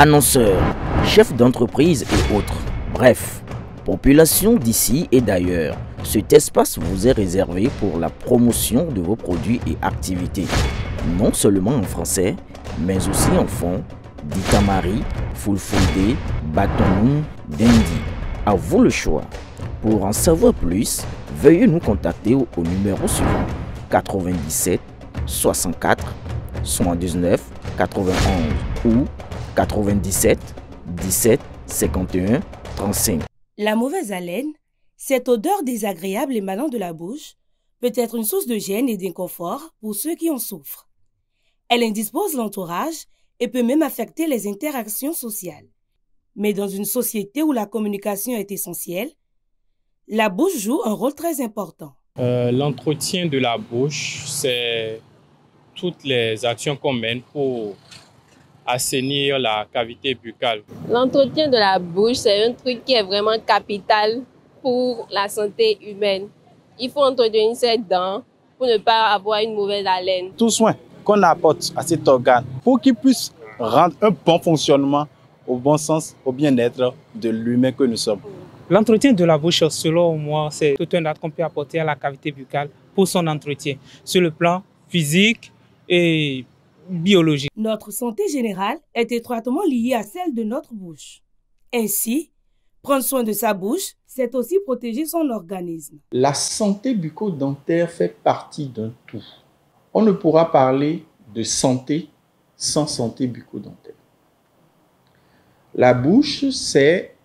annonceurs, chefs d'entreprise et autres. Bref, population d'ici et d'ailleurs, cet espace vous est réservé pour la promotion de vos produits et activités. Non seulement en français, mais aussi en fond, Ditamari, Fulfulde, Batonou, Dendi. À vous le choix. Pour en savoir plus, veuillez nous contacter au numéro suivant 97 64 79 91 ou 97 17 51 35. La mauvaise haleine, cette odeur désagréable émanant de la bouche, peut être une source de gêne et d'inconfort pour ceux qui en souffrent. Elle indispose l'entourage et peut même affecter les interactions sociales. Mais dans une société où la communication est essentielle, la bouche joue un rôle très important. L'entretien de la bouche, c'est toutes les actions qu'on mène pour assainir la cavité buccale. L'entretien de la bouche, c'est un truc qui est vraiment capital pour la santé humaine. Il faut entretenir ses dents pour ne pas avoir une mauvaise haleine. Tout soin qu'on apporte à cet organe pour qu'il puisse rendre un bon fonctionnement au bon sens, au bien-être de l'humain que nous sommes. L'entretien de la bouche, selon moi, c'est tout un acte qu'on peut apporter à la cavité buccale pour son entretien, sur le plan physique et biologique. Notre santé générale est étroitement liée à celle de notre bouche. Ainsi, prendre soin de sa bouche, c'est aussi protéger son organisme. La santé bucco-dentaire fait partie d'un tout. On ne pourra parler de santé sans santé bucco-dentaire. La bouche, c'est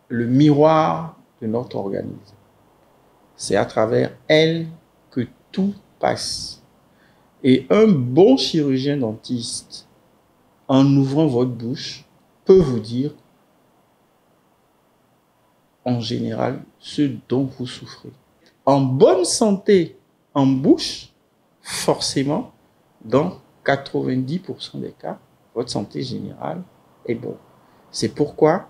le miroir de notre organisme. C'est à travers elle que tout passe. Et un bon chirurgien dentiste, en ouvrant votre bouche, peut vous dire, en général, ce dont vous souffrez. En bonne santé en bouche, forcément, dans 90% des cas, votre santé générale est bonne. C'est pourquoi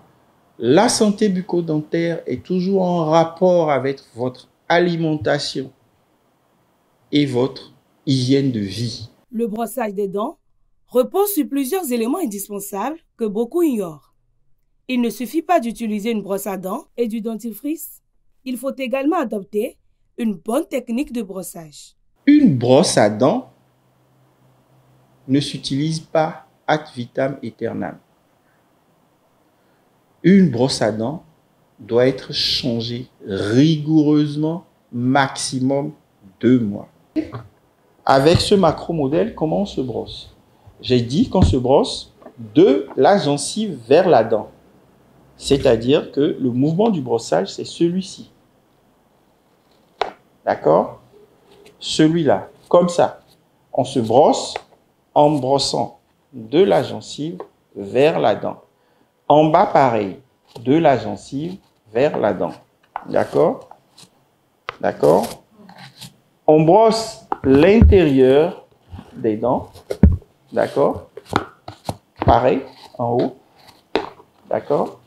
la santé bucco-dentaire est toujours en rapport avec votre alimentation et votre hygiène de vie. Le brossage des dents repose sur plusieurs éléments indispensables que beaucoup ignorent. Il ne suffit pas d'utiliser une brosse à dents et du dentifrice. Il faut également adopter une bonne technique de brossage. Une brosse à dents ne s'utilise pas ad vitam aeternam. Une brosse à dents doit être changée rigoureusement, maximum 2 mois. Avec ce macro-modèle, comment on se brosse? J'ai dit qu'on se brosse de la gencive vers la dent. C'est-à-dire que le mouvement du brossage, c'est celui-ci. D'accord? Celui-là, comme ça. On se brosse en brossant de la gencive vers la dent. En bas, pareil, de la gencive vers la dent. D'accord? D'accord? On brosse l'intérieur des dents. D'accord? Pareil, en haut. D'accord?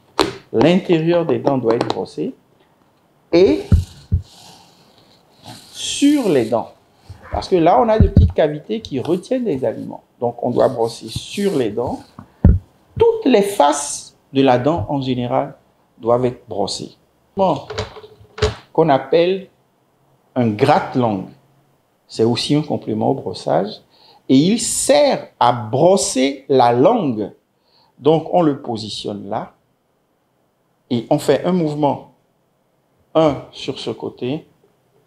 L'intérieur des dents doit être brossé. Et sur les dents. Parce que là, on a de petites cavités qui retiennent les aliments. Donc, on doit brosser sur les dents. Toutes les faces de la dent, en général, doivent être brossées. Bon, qu'on appelle un gratte-langue. C'est aussi un complément au brossage. Et il sert à brosser la langue. Donc, on le positionne là. Et on fait un mouvement. Un sur ce côté,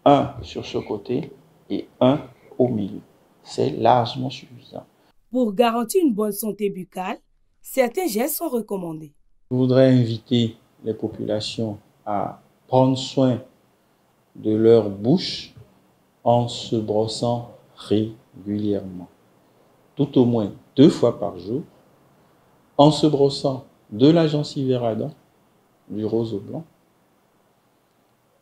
un sur ce côté et un au milieu. C'est largement suffisant. Pour garantir une bonne santé buccale, certains gestes sont recommandés. Je voudrais inviter les populations à prendre soin de leur bouche en se brossant régulièrement. Tout au moins 2 fois par jour, en se brossant de la gencive vers la dent, du rose au blanc,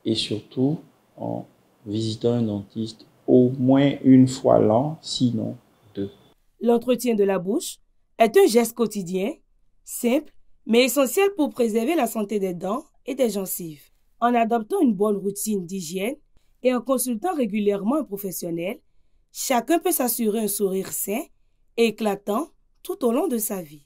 et surtout en visitant un dentiste au moins 1 fois l'an, sinon 2. L'entretien de la bouche est un geste quotidien, simple, mais essentiel pour préserver la santé des dents et des gencives. En adoptant une bonne routine d'hygiène et en consultant régulièrement un professionnel, chacun peut s'assurer un sourire sain et éclatant tout au long de sa vie.